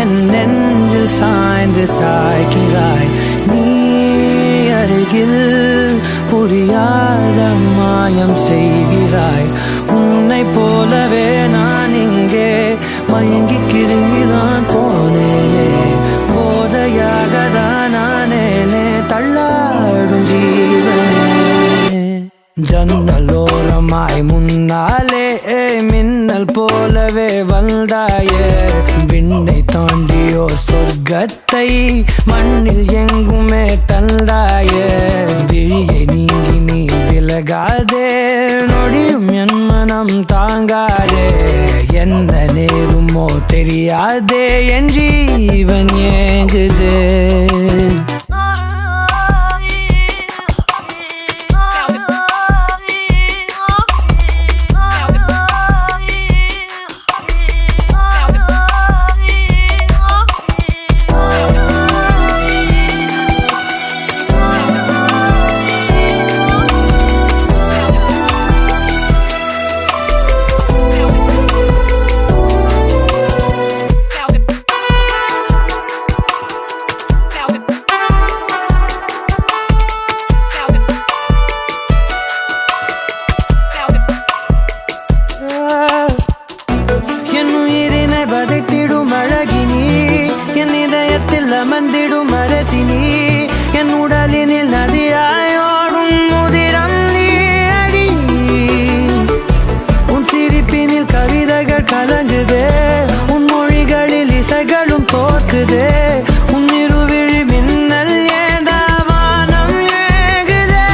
என் நெஞ்சில் சாய்ந்து சாய்கிறாய். நீ அருகில் புரியாத மாயம் செய்கிறாய். உன்னை போலவே நான் இங்கே மயங்கி கிருங்கிதான் போனேனே. போதையாக தான் நானேனே தள்ளாடும் ஜீவனே. ஜன்னலோரமாய் முன்னாலே மின்னல் போலவே வந்தாயே. விண்ணை தாண்டியோ சொர்க்கத்தை மண்ணில் எங்குமே தந்தாயே. விழியை நீங்கி நீ விலகாதே, நொடியும் என் மனம் தாங்காதே. என்ன நேருமோ தெரியாதே, என் ஜீவன் ஏங்குதே. அமர்ந்திடும் அரசினி, என் உடலினில் நதியாயோடும் முதிரம் நீ அடி. உன் சிரிப்பினில் கவிதைகள் கலங்குதே, உன் மொழிகளில் இசைகளும் தோற்குதே. உன் இருவிழி மின்னல் ஏதா வானம் ஏகுதே.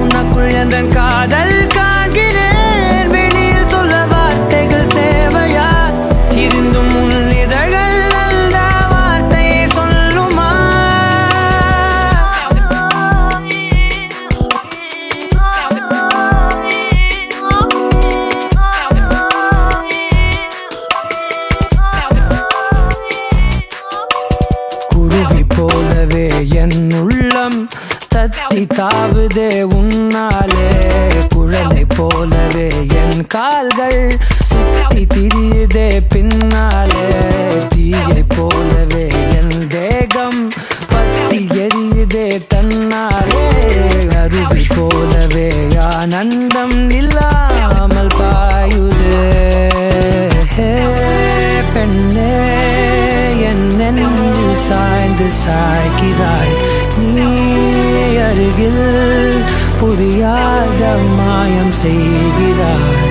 உனக்குள் எந்த காதல் காண்கிறேன், வெளியில் சொல்ல வார்த்தைகள் தேவையா? இருந்தும் உன் இதழ்கள் போலவே என் உள்ளம் தத்தி தாவுதே உன்னாலே. குழந்தை போலவே என் கால்கள் சுத்தி திரியுதே பின்னாலே. தீயை போலவே என் தேகம் பத்தி எரியுதே தன்னாலே. அருவி போலவே ஆனந்தம் இல்லாமல் பாயுதே. பெண்ணே என் நெஞ்சில் சாய்ந்து சாய்கிறாய். நீ அருகில் புரியாத மாயம் செய்கிறாய்.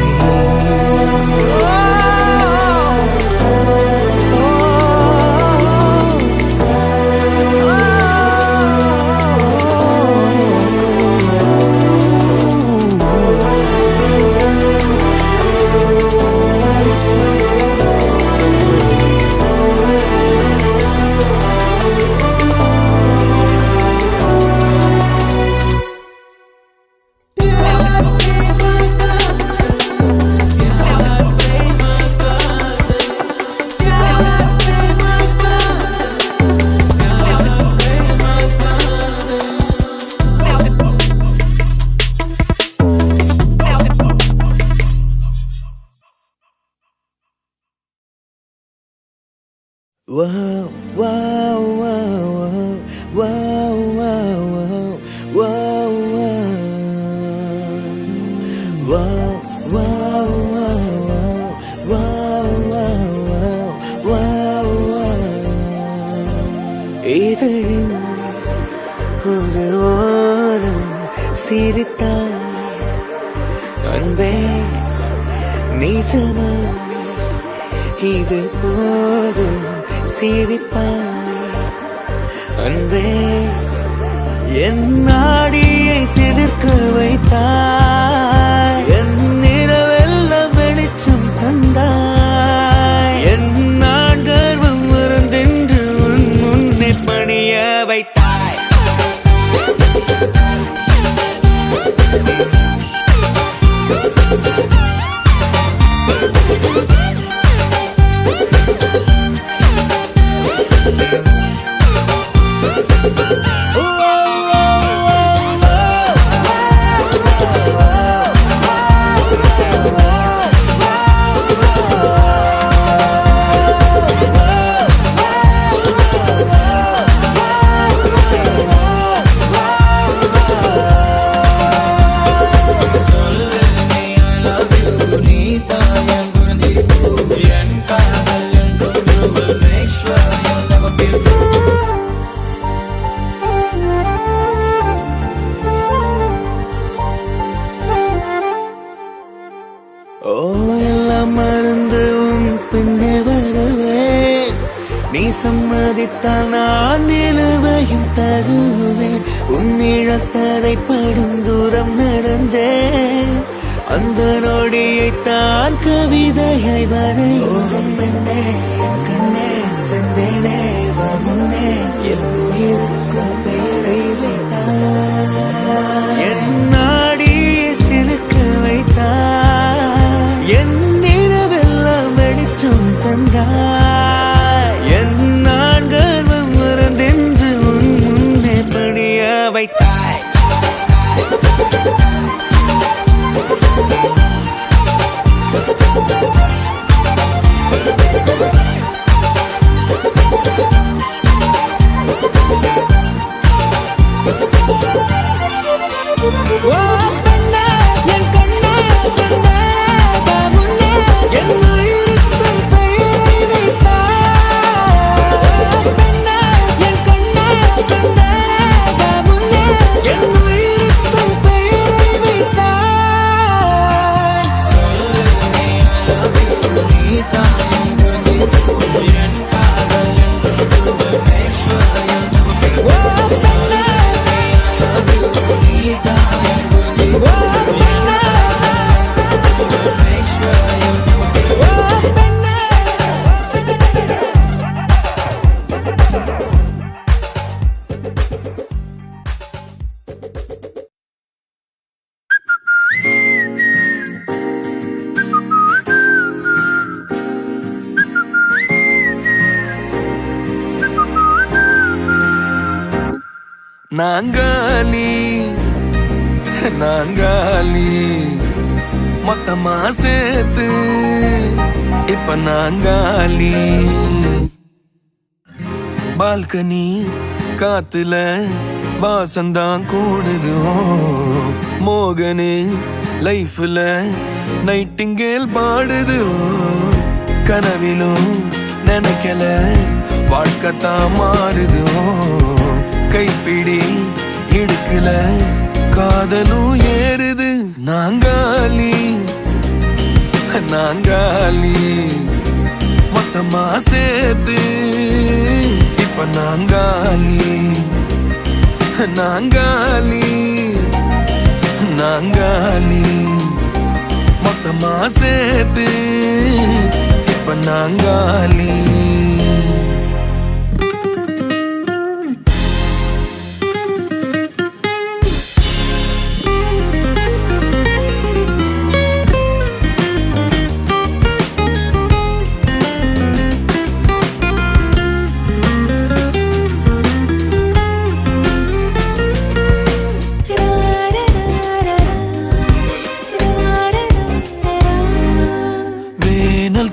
Wow, wow, wow, wow, wow, wow, wow, wow, wow, wow, wow. இதயம் ஒரு ஓரம் சிரித்தாய் அன்பே நிஜமா இது போதும் சிரிப்பாய் அன்பே என் நாடியை சிலிர்க்க வைத்தாய் என் நிறவெல்லாம் வெளிச்சம் தந்தாய் என் நான் கர்வம் மறந்தென்று உன் முன்னே பணிய வைத்தாய் சம்மதித்தால் நான் நிலுவையும் தருவேன். உன் நிழத்தரைப்படும் தூரம் நடந்தேன். அந்த நொடியைத்தான் கவிதையை வரைந்தேன். பெண்ணே என் கண்ணே செந்தேனே வா முன்னே என் உயிருக்கும் பெயரை வைத்தான். என் நாடியை சிலுக்க வைத்தான். என் நிறவெல்லாம் வெளிச்சம் தந்தாய். என் நான் கர்வம் மறந்தென்று உன் முன்னே பணிய வைத்தாய். நாங்காலி நாங்காலி மொத்தமா சேர்த்து இப்ப நாங்காலி. பால்கனி காத்துல வாசந்தான் கூடுது. மோகனு லைஃப்ல நைட்டிங்கேல் பாடுது. கனவிலும் நினைக்கல வாழ்க்கைத்தான் மாறுது. கைப்பிடி இடுக்கல காதலும் ஏறுது. நாங்காலி நாங்காலி மொத்தமா சேர்த்து இப்ப நாங்காலி. நாங்காலி நாங்காலி மொத்தமா சேர்த்து இப்ப நாங்காலி.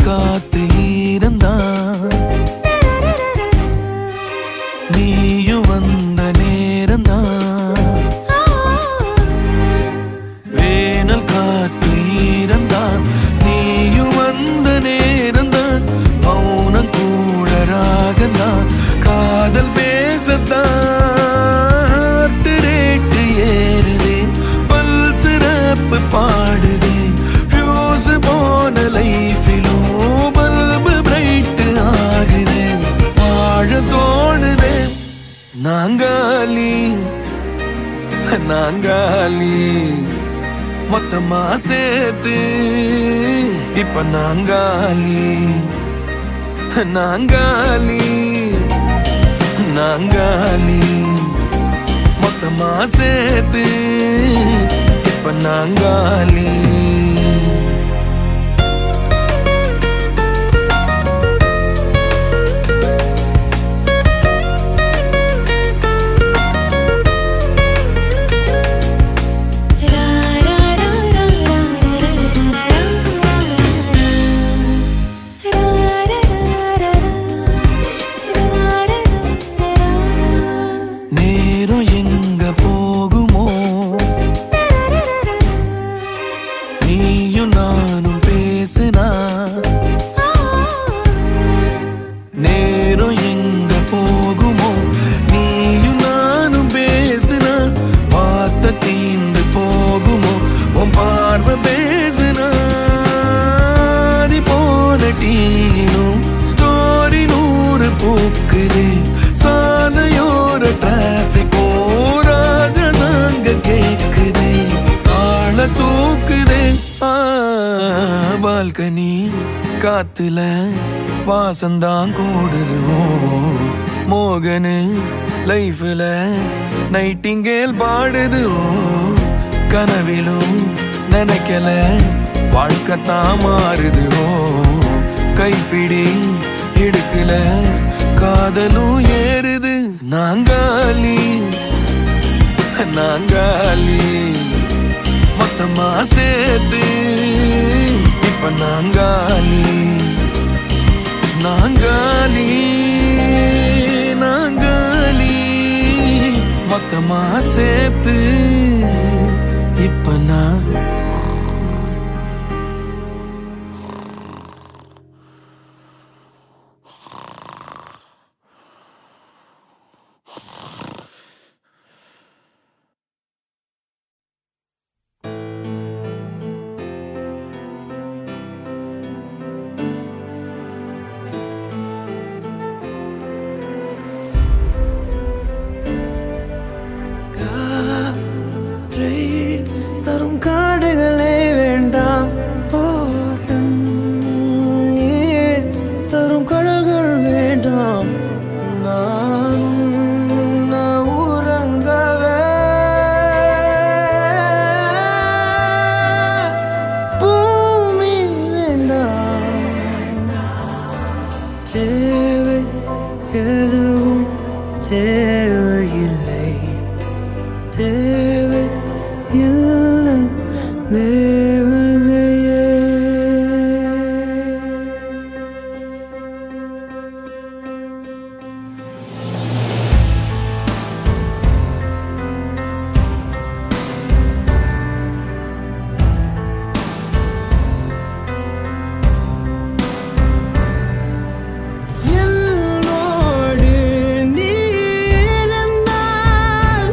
காத்து இருந்தா நீயும் வந்த நேரந்தா. வேனல் காத்து இருந்தா நீயும் வந்த நேரந்தா. மௌனம் கூட ராகந்தா காதல் பேசத்தான். ரேட்டு ஏறுதே பல்ஸ் ரப்பு பாடுதே. ஃபியூஸ் போன லைஃபிலும் பல்பு பிரைட் ஆகுது. வாழ தோணுதே. நாங்காலி நாங்காலி மொத்தமா சேர்த்து இப்ப நாங்காலி. நாங்காலி நாங்காலி மொத்தமா சேர்த்து இப்ப நாங்காலி. நேரம் எங்க போகுமோ நீயும் நானும் பேசினா. நேரம் எங்க போகுமோ நீயும் நானும் பேசினா. வார்த்தை தீந்து போகுமோ உன் பார்வை பேசினா. போன டீனும் ஸ்டோரி 100 பூ பால்கனி காத்துல வாசந்தான் கூடுது மோகனு லைஃப்ல நைட்டிங்கேல் பாடுது கனவிலும் நினைக்கல வாழ்க்கைத்தான் மாறுது கைப்பிடி எடுக்கல காதலும் ஏறுது நாங்காலி நாங்காலி மொத்தமா சேர்த்து இப்ப நாங்காலி நாங்காலி நாங்காலி மொத்தமா சேர்த்து இப்ப நான் தரும் காடுகளே வேண்டாம் தரும் கடல்கள் வேண்டாம் நான் உறங்கவே பூமி வேண்டாம் தேவை எதுவும் தேவையில்லை தேவை இல்லை தேவனையே என்னோடு நீ இருந்தால்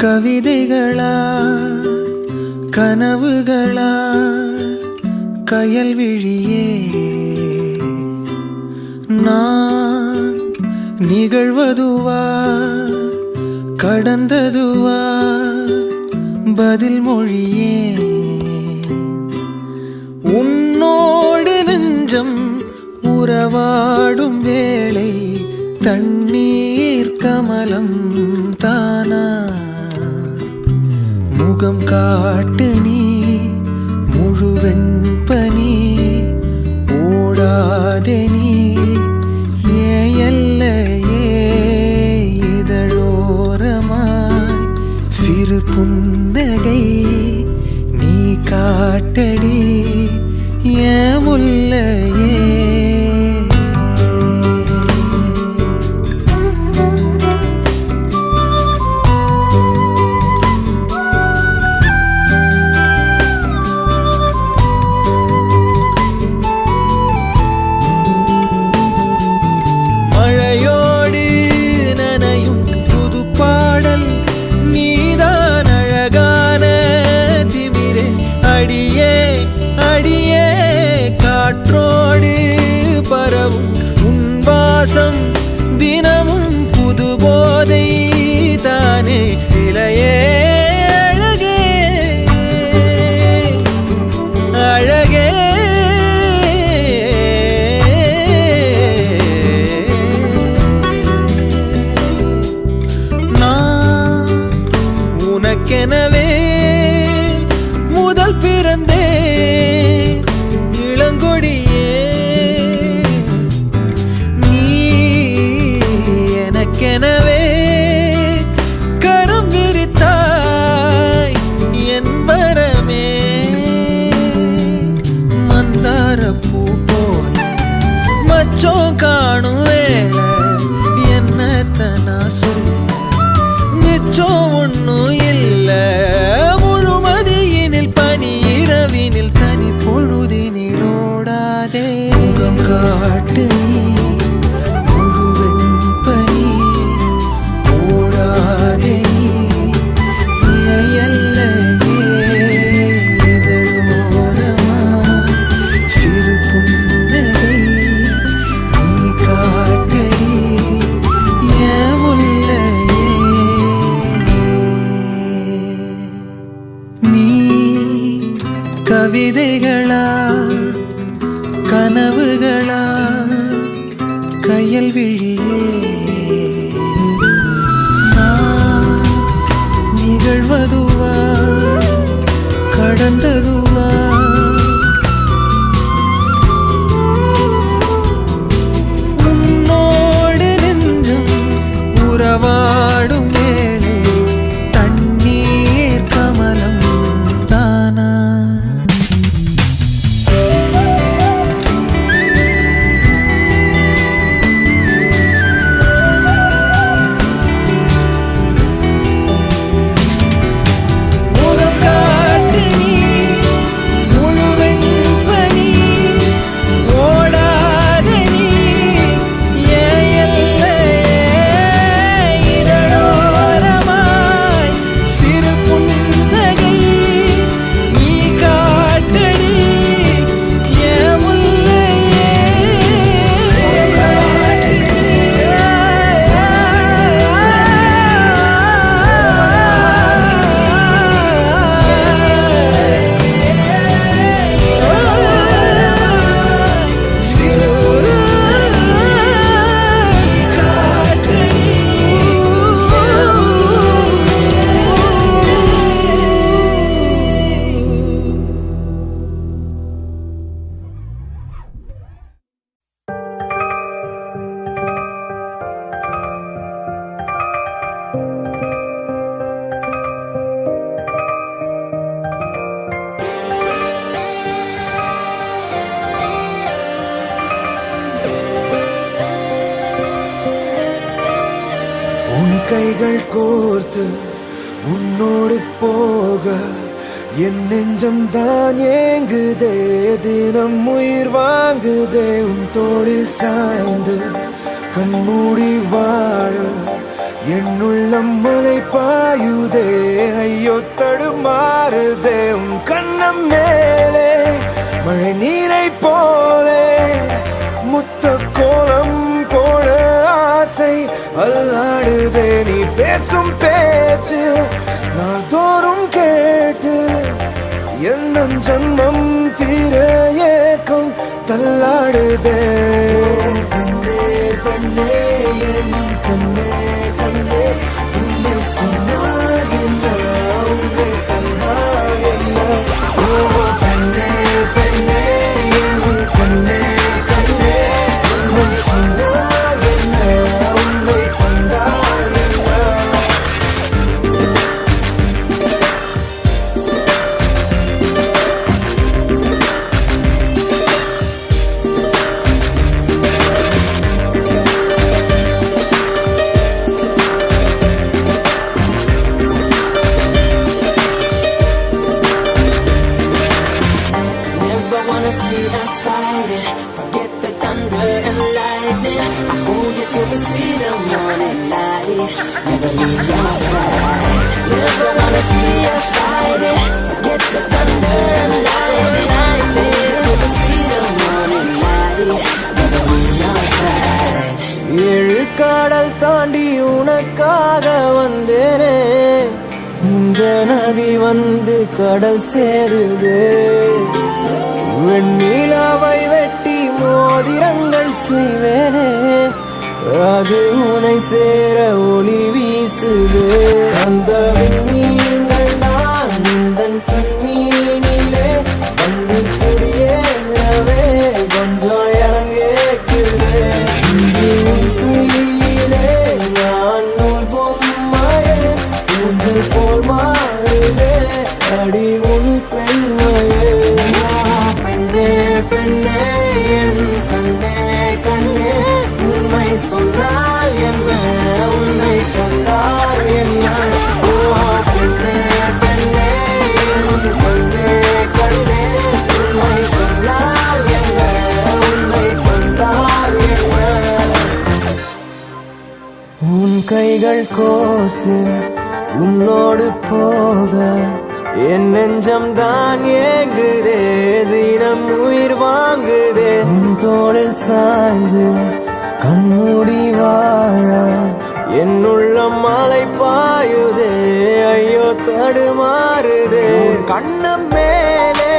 கவிதைகளா கனவுகளா கயல்விழியே நான் நிகழ்வதுவா கடந்ததுவா பதில் மொழியே உன்னோடு நெஞ்சம் உறவாடும் வேளை தண்ணீர் கமலம் தானா முகம் காட்டு நீ முழுவெண் பனி ஓடாதே நீ ஏல்லையே இதழோரமாய் சிறு புன்னகை நீ காட்டடி ஏன் முல்லையே தினமும் புது போதை தானே சிலையே அழகே அழகே நான் உனக்கெனவே முதல் பிறந்தே இளங்கொடியே எனவே கரம் விரித்தாய் என் வரமே மந்தார பூ போல மச்சம் காணும் வேளை என்னத்தனா சொல்ல மிச்சம் ஒன்னும் இல்ல முழுமதியினில் பனி இரவினில் தனி பொழுதினில் ஓடாதே முகம் காட்டு கவிதைகளா கனவுகளா கயல்விழியே நான் நிகழ்வதுவா கடந்ததுவா உன்னோடு நெஞ்சம் உறவாடும் வேளை தண்ணீர் கமலம் தானா கைகள் கோர்த்து உன்னோடு போக என் நெஞ்சம் தான் ஏங்குதே தினம் உயிர் வாங்குதே உன் தோளில் சாய்ந்து கண்மூடி வாழ என்னுள்ளம் மலை பாயுதே ஐயோ தடுமாறுதே உன் கண்ணம் மேலே மழை நீரை போலே முத்த கோலம் போட ஆசை அல்லாடுதே நீ பேசும் பேச்சு நாள்தோறும் கேட்டு எந்த ஜன்மம் தீர ஏக்கம் தள்ளாடுதே கண்ணே கண்ணே என் கண்ணே கண்ணே உன்னை சொன்னால் என்ன உன்னை கண்டால் என்ன ஓ கண்ணே கண்ணே என் கண்ணே கண்ணே உன்னை சொன்னால் என்ன உன்னை கண்டால் என்ன Never wanna see us fighting. Forget the thunder and lightning. I hold you till we see the morning light. Never leave your side. Never wanna see us fighting. Forget the thunder and lightning. Till we see the morning light. Never leave your side. ஏழு கடல் தாண்டி உனக்காக வந்தேனே இந்த நதி வந்து கடல் சேருதே வெண்ணிலாவை வெட்டி மோதிரங்கள் செய்வேனே அது உனை சேர ஒளி வீசுதே அந்த விண்மீன்கள் தான் உந்தன் கண்ணீனிலே வந்து குடியேறவே கொஞ்சம் இறங்கேக்குதே உன் கையிலே நான் நூல் பொம்மையே ஊஞ்சல் போல் மாறுதே அடி உன் பெண்மையே பெண்ணே பெண்ணே என் கண்ணே கண்ணே உண்மை சொன்னால் என்ன உன்னை கண்டால் என்ன ஓ பெண்ணே பெண்ணே என் கண்ணே கண்ணே உண்மை சொன்னால் என்ன உன்னை கண்டால் என்ன உன் கைகள் கோர்த்து உன்னோடு போக என் நெஞ்சம் தான் ஏங்குதே தினம் உயிர் வாங்குதே உன் தோளில் சாய்ந்து கண்மூடி வாழ என்னுள்ளம் மலை பாயுதே ஐயோ தடுமாறுதே கண்ணம் மேலே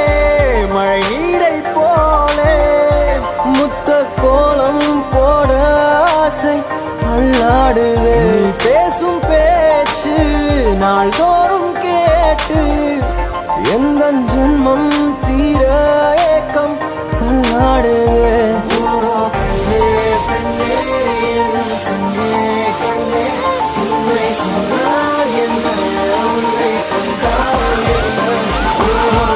மழை நீரை போலே முத்த கோலம் போட ஆசை அல்லாடுதே பேசும் பேச்சு நாள்தோறும் கேட்டு எந்த ஜென்மம் தீர ஏக்கம் தள்ளாடுதே பெண்ணே பெண்ணே என் கண்ணே கண்ணே உன்னை சொன்னால் என்ன உன்னை கண்டால் என்ன ஓ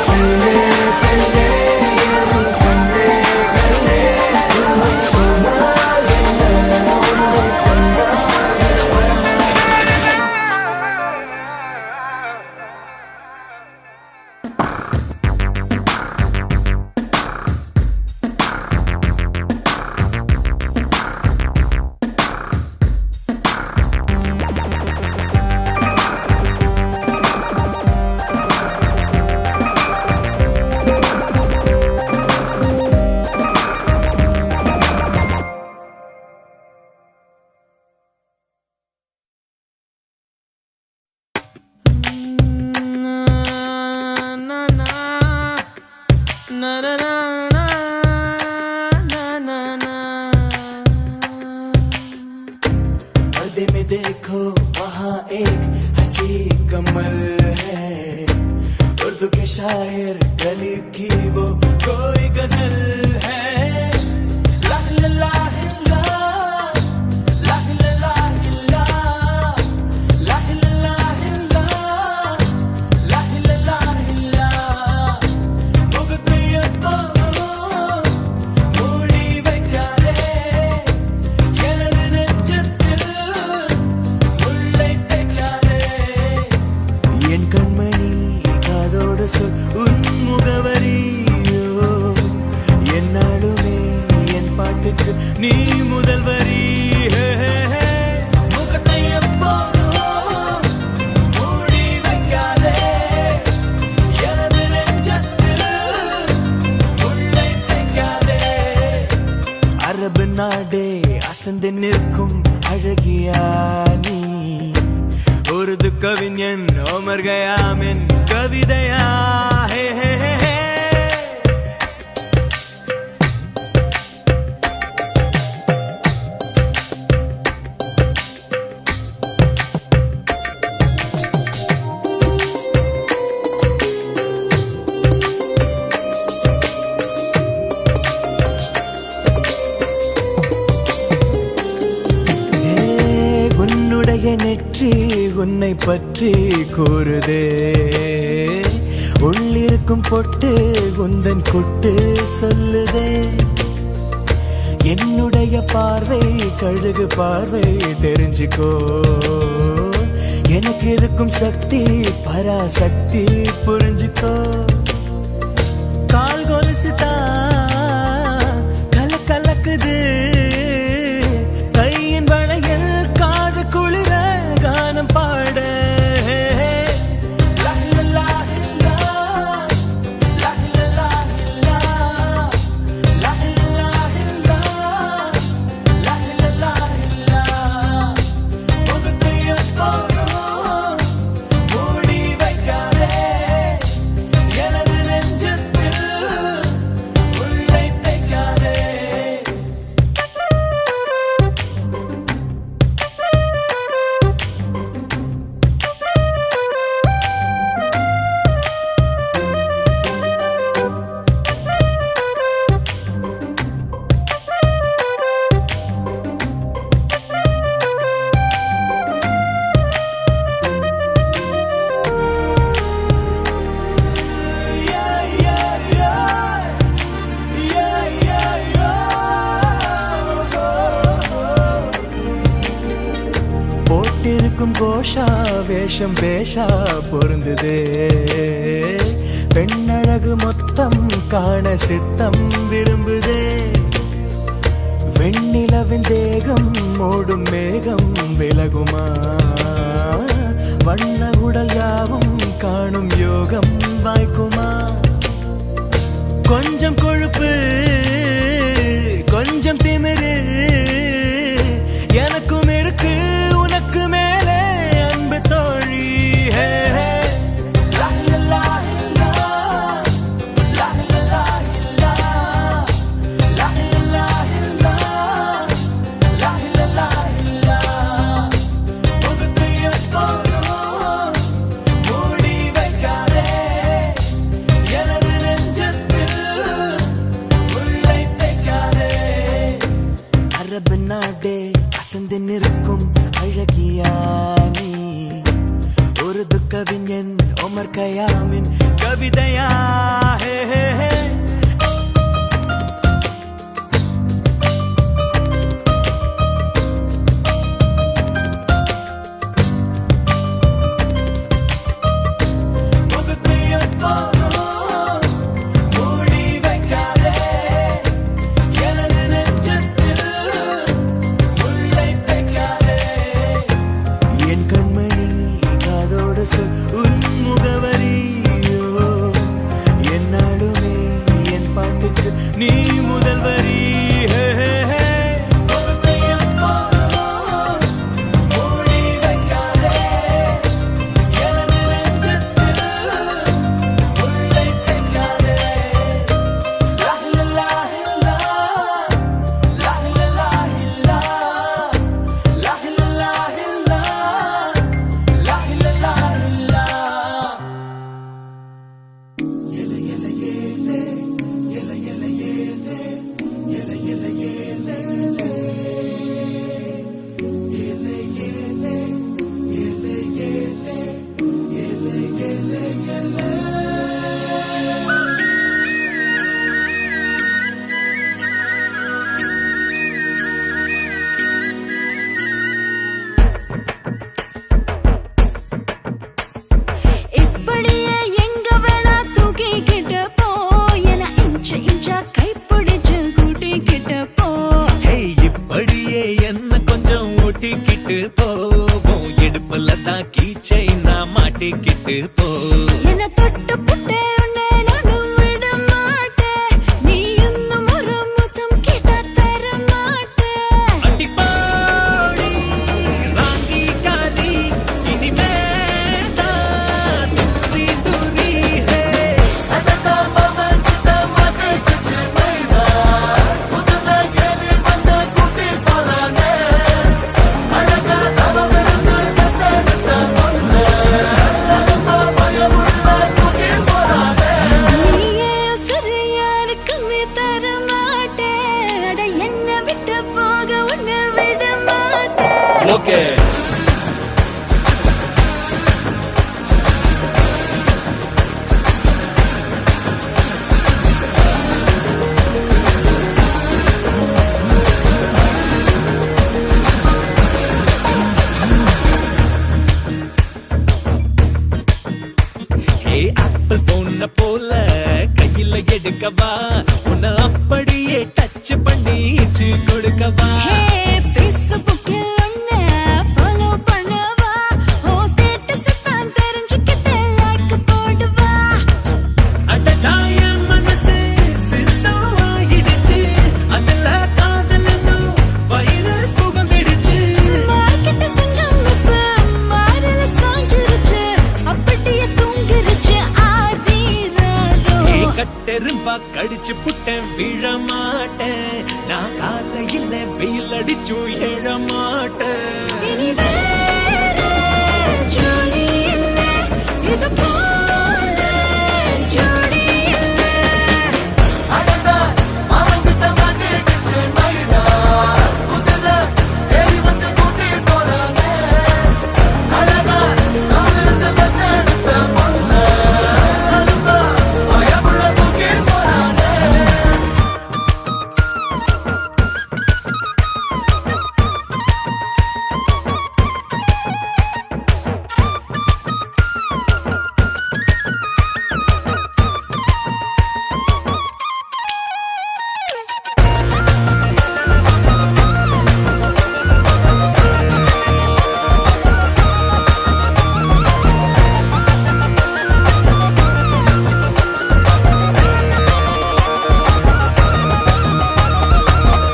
பெண்ணே பெண்ணே என் கண்ணே கண்ணே உன்னை சொன்னால் என்ன உன்னை கண்டால் என்ன पर्दे में देखो वहाँ एक हंसी कमल है उर्दू के शायर गलीब की वो कोई गजल है ला ला ला ला ला ला ला ला ला ला ला ला ला ला मुगतियतो மூடி வைக்காதே எனது நெஞ்சத்தில் உள்ளை தைக்காதே என் கண்மணி காதோடு சொல் உன் கவிஞன் ஓமர் கயாமின் கவிதையா ஹே ஹே ஹே ஹே. நெற்றி உன்னை பற்றி கூறுதே உள்ளிருக்கும் பொட்டு உந்தன் கொட்டு சொல்லுதே என்னுடைய பார்வை கழுகு பார்வை தெரிஞ்சுக்கோ எனக்கு இருக்கும் சக்தி பராசக்தி புரிஞ்சுக்கோ கால் கொலுசுதான் கலக்குது கையின் வளையல் காது குளிர கானம் பாட கோஷா வேஷம் பேஷா பொருந்ததே பெண்ணழகு மொத்தம் காண சித்தம் விரும்புதே வெண்ணிலவின் தேகம் மூடும் மேகம் விலகுமா வண்ண உடல் யாவும் காணும் யோகம் வாய்க்குமா கொஞ்சம் கொழுப்பு கொஞ்சம் திமிரு எனக்கும் இருக்கு உனக்கு மேலே அன்பு தோழி அரபு நாடே அசந்து நிற்கும் அழகியா நீ ஒரு கவிஞன் ஓமர் கயாமின் கவிதையா ஹே ஹே ஹே. உன் முகவரியோ என்னாலுமே என் பாட்டுக்கு நீ முதல்வரி மாட்டிக்கிட்டு போ என்ன தொட்டு புட்டே உன்னை நானும் விட மாட்டேன் நீ இன்னும் ஒரு முத்தம் கேட்டா தர மாட்டேன் அடிப்பாடி ராங்கி காரி இனிமே உன்னை போல கையில எடுக்கவா உன்னை அப்படியே டச் பண்ணி கொடுக்கவா ஃபேஸ்புக்கில் உன்னை ஃபாலோ பண்ணவா ஓ ஸ்டேட்டஸ் தான் தெரிஞ்சுக்கிட்டு லைக் போடுவா அடடாய மனசு சிஸ்டம் ஆயிடுச்சு அதுல காதலன்னு வைரஸ் புகுந்துடுச்சு மார்க்கெட் சிங்கம் இப்ப மாறல சாஞ்சிருச்சு அப்படியே தூங்கிருச்சு ஆதீரோ கட்டெரும்பா கடிச்சு புட்டேன் விழ மாட்டேன் நான் காலையில வெயில் அடிச்சும் எழ மாட்டேன் இனி வேற ஜோடி இல்ல இது போல ஜோடி இல்ல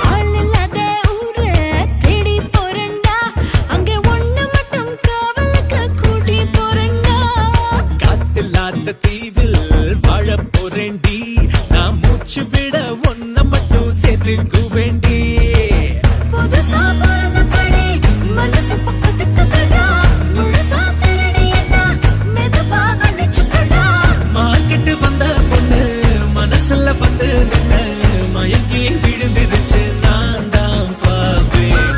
ஆளில்லாத ஊரை தேடி போறேன்டா அங்க ஒண்ணு மட்டும் காவலுக்கு கூட்டி போறேன்டா காத்தில்லாத தீவில் வாழ போறேண்டி நான் மூச்சு விட ஒன்ன மட்டும் சேர்த்துக்கு வேண்டி புதுசா பிறந்த படி மனசு பக்கத்துக்கு கடா முழுசா திருடியடா மெதுவா அணைச்சுக்கடா மார்க்கெட்டு வந்த பொண்ணு மனசுல வந்து நின்னு மயங்கி விழுந்துருச்சு நான் தான் பாவேன்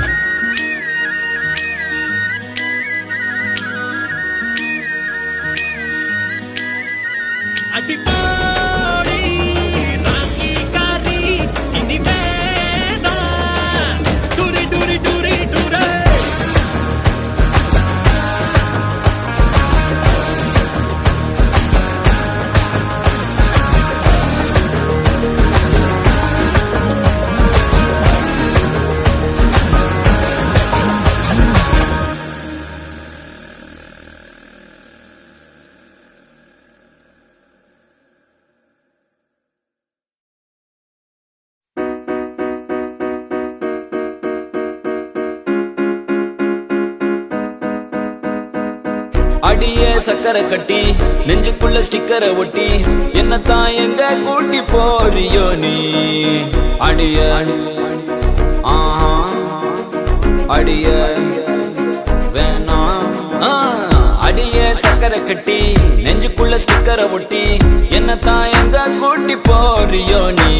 அடிப்போடி ராக்கி காரி இனிமேதான் டூரி டூரி டூரி டூரே அடியே சக்கரை கட்டி நெஞ்சுக்குள்ள ஸ்டிக்கரை ஒட்டி என்னத்தான் எங்க கூட்டி போறியோ நீ அடிய ஆஹா அடிய வேணாம் அடியே சக்கரை கட்டி நெஞ்சுக்குள்ள ஸ்டிக்கரை ஒட்டி என்னத்தான் எங்க கூட்டி போறியோ நீ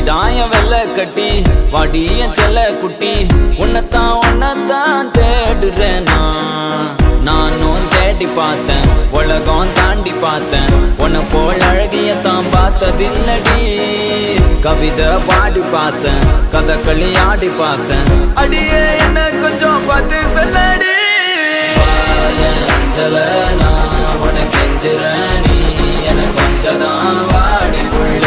தாய வெள்ள கட்டி வாடிய செல்ல குட்டி உன்னத்தான் தேடுறேன் நானும் தேடி பார்த்தேன் உலகம் தாண்டி பார்த்தேன் உன்னை போல் அழகிய தான் பார்த்ததில்லடி கவிதை பாடி பார்த்தேன் கதகளி ஆடி பார்த்தேன் அடியே என்ன கொஞ்சம் பார்த்து சொல்லடி நான் உனக்கு கெஞ்சுறேன் நீ எனக்கு கொஞ்சம் தான் வாடி புள்ள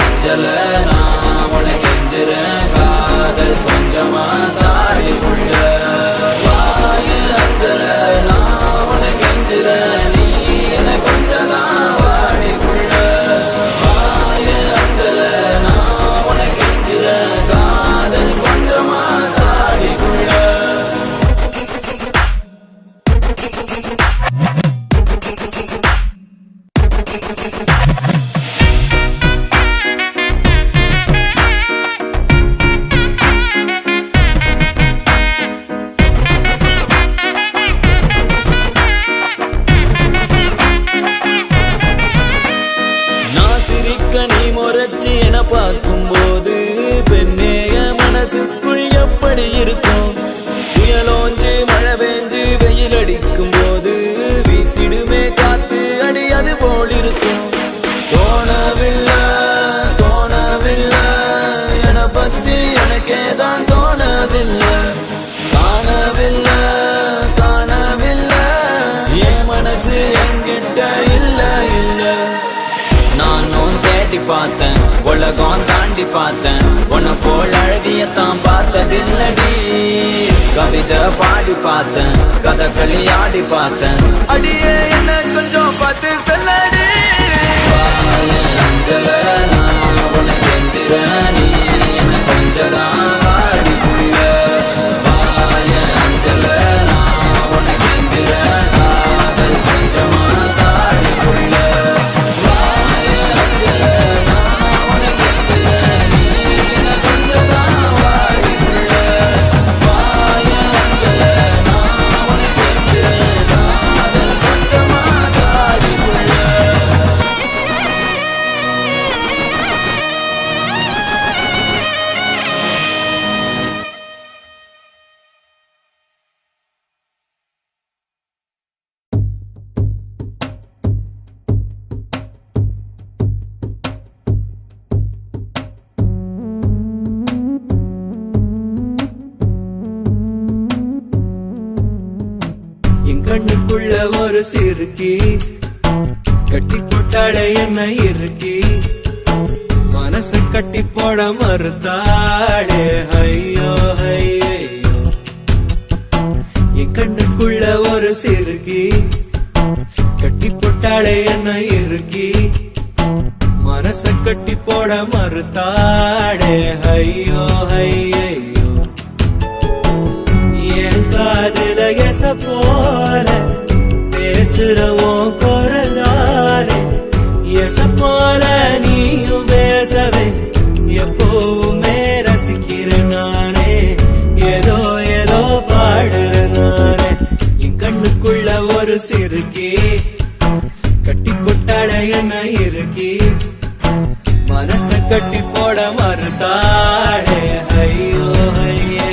அஞ்சல நான் உனக்கு கெஞ்சுறேன் காதல் கொஞ்சமா தாடி புள்ள நான் உனக்கு கெஞ்சுறேன் நீ எனக்கு கொஞ்சம் தான் வாடி புள்ள அஞ்சல நான் உனக்கு கெஞ்சுறேன் காதல் கொஞ்சமா தாடி புள்ள தான் பார்த்ததில்லடி. கவிதை பாடி பார்த்தேன், கதகளி ஆடி பார்த்தேன். அடியே என்ன கொஞ்சம் பார்த்து சொல்லடி. அஞ்சல நான் உன்னை கெஞ்சுறேன், நீ என்ன கொஞ்சலாம் வாடி புள்ள. வாய அஞ்சல நான் உன்னை கெஞ்சுறேன், காதல் கொஞ்சமா தாடி புள்ள. வாய அஞ்சல நான் உன்னை கெஞ்சுறேன், நீ என்ன கொஞ்சலாம் வாடி புள்ள. வாய அஞ்சல நான் உன்னை கெஞ்சுறேன், காதல் கொஞ்சமா தாடி புள்ள. என் கண்ணுக்குள்ள ஒரு சிறுக்கி கட்டி போட்டாளே என்ன இருக்கி. மனசு கட்டி போட மறுத்தாளே ஐயோ ஐயோ. என் கண்ணுக்குள்ள ஒரு சிறுக்கி கட்டி போட்டாளே என்ன இருக்கி. மனச கட்டி போட மறுத்தாளே ஐயோ ஐயோ. என் காதுல எச போல பேசுறவோ குரலாலே. எச போல நீயும் பேசவே எப்பவுமே ரசிக்கிறேன் நானே. ஏதோ ஏதோ பாடுறேன் நானே. என் கண்ணுக்குள்ள ஒரு சிறுக்கி கட்டி கொட்டாட என்ன இருக்கி. மனச கட்டி போட மறுத்தாடே ஐயோ ஐயே.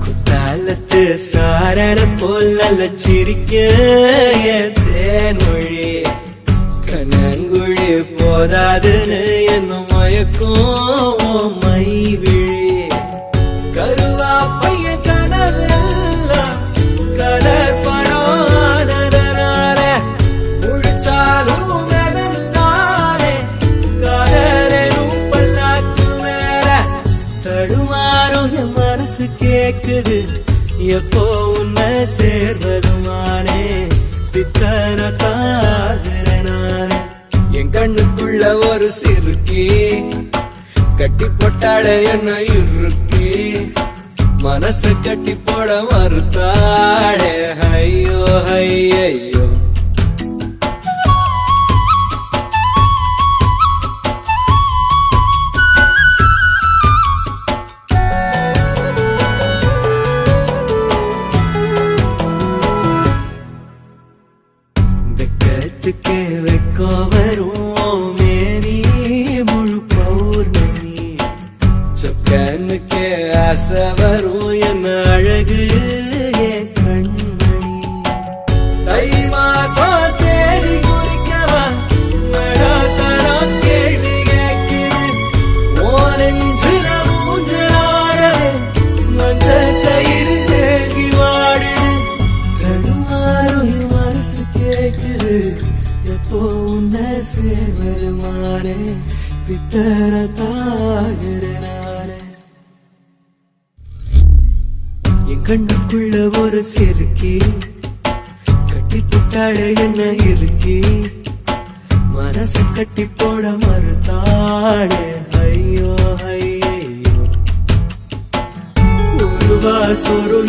குத்தாலத்து சாரர போல சிரிக்க என் தேன்மொழி. கண்ணங்குழி போதாதுன்னு என்ன மயக்கும் மை விழி. கருவா பைய கனவெல்லாம் கலர் பணம் முழிச்சாலும் வெறுந்தானே. காதலும் பல்லாக்கு மேல தடுமாறும் என் மனசு கேக்குது. எப்போ உன்னை சேர்வதுமானே பித்தன தாகிறனானே. என் கண்ணுக்குள்ள ஒரு சிறுக்கி கட்டி போட்டாள என்ன இருக்கி. மனச கட்டி போட மறுத்தாளே ஐயோ ஐயோ. வெக்கத்துக்கே வெக்கோ வரும் மேனி முழு பௌர்ணமி. சொக்கனுக்கே ஆசை வரும் என்ன அழகு என் கண்மணி. தை மாசம் தேடி குறிக்கவா மழாத்தரம் கேள்வி கேட்குது. ஓரஞ்சுல மூஞ்சலாடவே மஞ்ச கயிறு தேங்கி வாடுது. தடுமாறும் மனசு கேக்குது. எப்போ உன்னை சேர்வருமானே பித்தர தாகிறனானே. என் கண்ணுக்குள்ள ஒரு சிறுக்கி கட்டி போட்டாளே என்ன இருக்கி. மனச கட்டி போட மறுத்தாளே ஐயோ ஐயோ. ஒரு வாசொரு